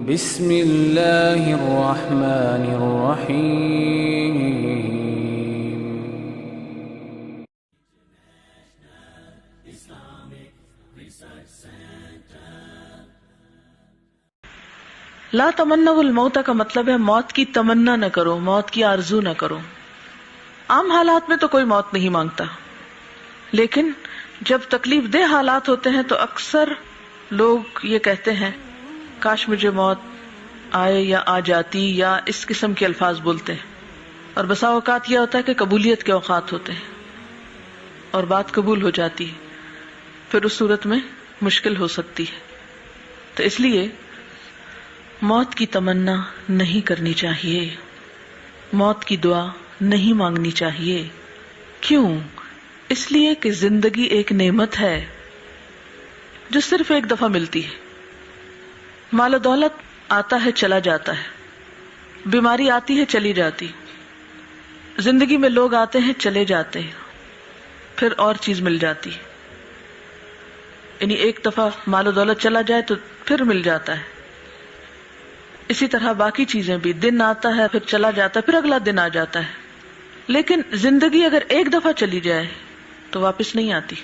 بسم اللہ الرحمن الرحیم. لا تمنوا الموت کا مطلب ہے موت کی تمنا نہ کرو، موت کی آرزو نہ کرو. عام حالات میں تو کوئی موت نہیں مانگتا، لیکن جب تکلیف دہ حالات ہوتے ہیں تو اکثر لوگ یہ کہتے ہیں کاش مجھے موت آئے یا آ جاتی، یا اس قسم کے الفاظ بولتے ہیں. اور بسا اوقات یہ ہوتا ہے کہ قبولیت کے اوقات ہوتے ہیں اور بات قبول ہو جاتی ہے، پھر اس صورت میں مشکل ہو سکتی ہے. تو اس لیے موت کی تمنا نہیں کرنی چاہیے، موت کی دعا نہیں مانگنی چاہیے. کیوں؟ اس لیے کہ زندگی ایک نعمت ہے جو صرف ایک دفعہ ملتی ہے. مال و دولت آتا ہے چلا جاتا ہے، بیماری آتی ہے چلی جاتی، زندگی میں لوگ آتے ہیں چلے جاتے ہیں، پھر اور چیز مل جاتی ہے. یعنی ایک دفعہ مال و دولت چلا جائے تو پھر مل جاتا ہے. اسی طرح باقی چیزیں بھی، دن آتا ہے پھر چلا جاتا ہے، پھر اگلا دن آ جاتا ہے. لیکن زندگی اگر ایک دفعہ چلی جائے تو واپس نہیں آتی.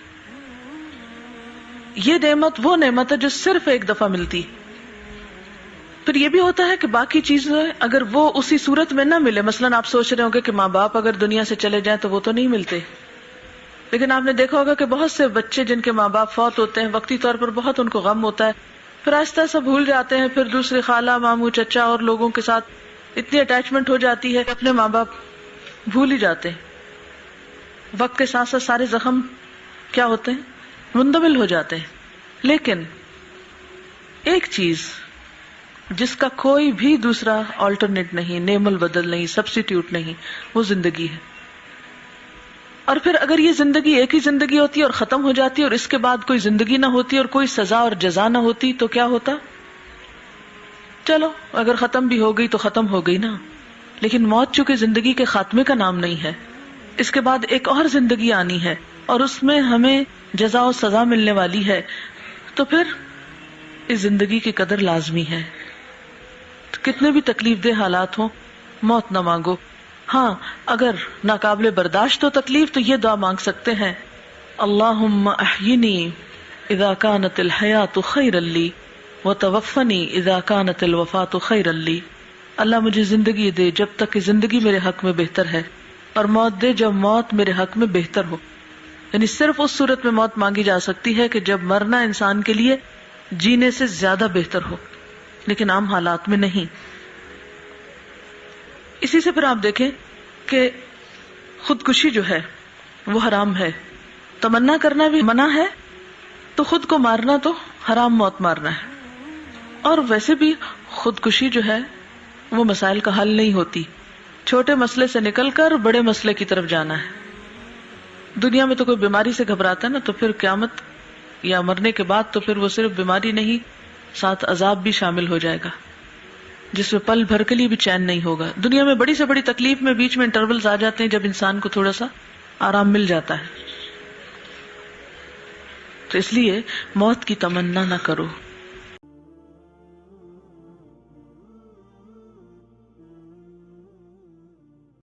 یہ نعمت وہ نعمت ہے جو صرف ایک دفعہ ملتی. پھر یہ بھی ہوتا ہے کہ باقی چیزیں اگر وہ اسی صورت میں نہ ملے، مثلا آپ سوچ رہے ہوں گے کہ ماں باپ اگر دنیا سے چلے جائیں تو وہ تو نہیں ملتے، لیکن آپ نے دیکھا ہوگا کہ بہت سے بچے جن کے ماں باپ فوت ہوتے ہیں وقتی طور پر بہت ان کو غم ہوتا ہے، پھر آہستہ آہستہ بھول جاتے ہیں، پھر دوسرے خالہ ماموں چچا اور لوگوں کے ساتھ اتنی اٹیچمنٹ ہو جاتی ہے کہ اپنے ماں باپ بھول ہی جاتے ہیں. وقت کے ساتھ ساتھ سارے زخم کیا ہوتے ہیں؟ مندمل ہو جاتے ہیں. لیکن ایک چیز جس کا کوئی بھی دوسرا آلٹرنیٹ نہیں، نعم البدل نہیں، سبسٹیوٹ نہیں، وہ زندگی ہے. اور پھر اگر یہ زندگی ایک ہی زندگی ہوتی اور ختم ہو جاتی اور اس کے بعد کوئی زندگی نہ ہوتی اور کوئی سزا اور جزا نہ ہوتی تو کیا ہوتا؟ چلو اگر ختم بھی ہو گئی تو ختم ہو گئی نا. لیکن موت چونکہ زندگی کے خاتمے کا نام نہیں ہے، اس کے بعد ایک اور زندگی آنی ہے اور اس میں ہمیں جزا و سزا ملنے والی ہے، تو پھر اس زندگی کی قدر لازمی ہے. کتنے بھی تکلیف دہ حالات ہوں موت نہ مانگو. ہاں اگر ناقابل برداشت ہو تکلیف تو یہ دعا مانگ سکتے ہیں، اللہم احینی اذا کانت الحیات خیرا لی وتوفنی اذا کانت الوفات خیرا لی. اللہ مجھے زندگی دے جب تک کہ زندگی میرے حق میں بہتر ہے، اور موت دے جب موت میرے حق میں بہتر ہو. یعنی صرف اس صورت میں موت مانگی جا سکتی ہے کہ جب مرنا انسان کے لیے جینے سے زیادہ بہتر ہو، لیکن عام حالات میں نہیں. اسی سے پھر آپ دیکھیں کہ خودکشی جو ہے وہ حرام ہے، تمنا کرنا بھی منع ہے، تو خود کو مارنا تو حرام موت مارنا ہے. اور ویسے بھی خودکشی جو ہے وہ مسائل کا حل نہیں ہوتی. چھوٹے مسئلے سے نکل کر بڑے مسئلے کی طرف جانا ہے. دنیا میں تو کوئی بیماری سے گھبراتا ہے نا، تو پھر قیامت یا مرنے کے بعد تو پھر وہ صرف بیماری نہیں، ساتھ عذاب بھی شامل ہو جائے گا جس میں پل بھر کے لیے بھی چین نہیں ہوگا. دنیا میں بڑی سے بڑی تکلیف میں بیچ میں انٹرولز آ جاتے ہیں جب انسان کو تھوڑا سا آرام مل جاتا ہے. تو اس لیے موت کی تمنا نہ کرو.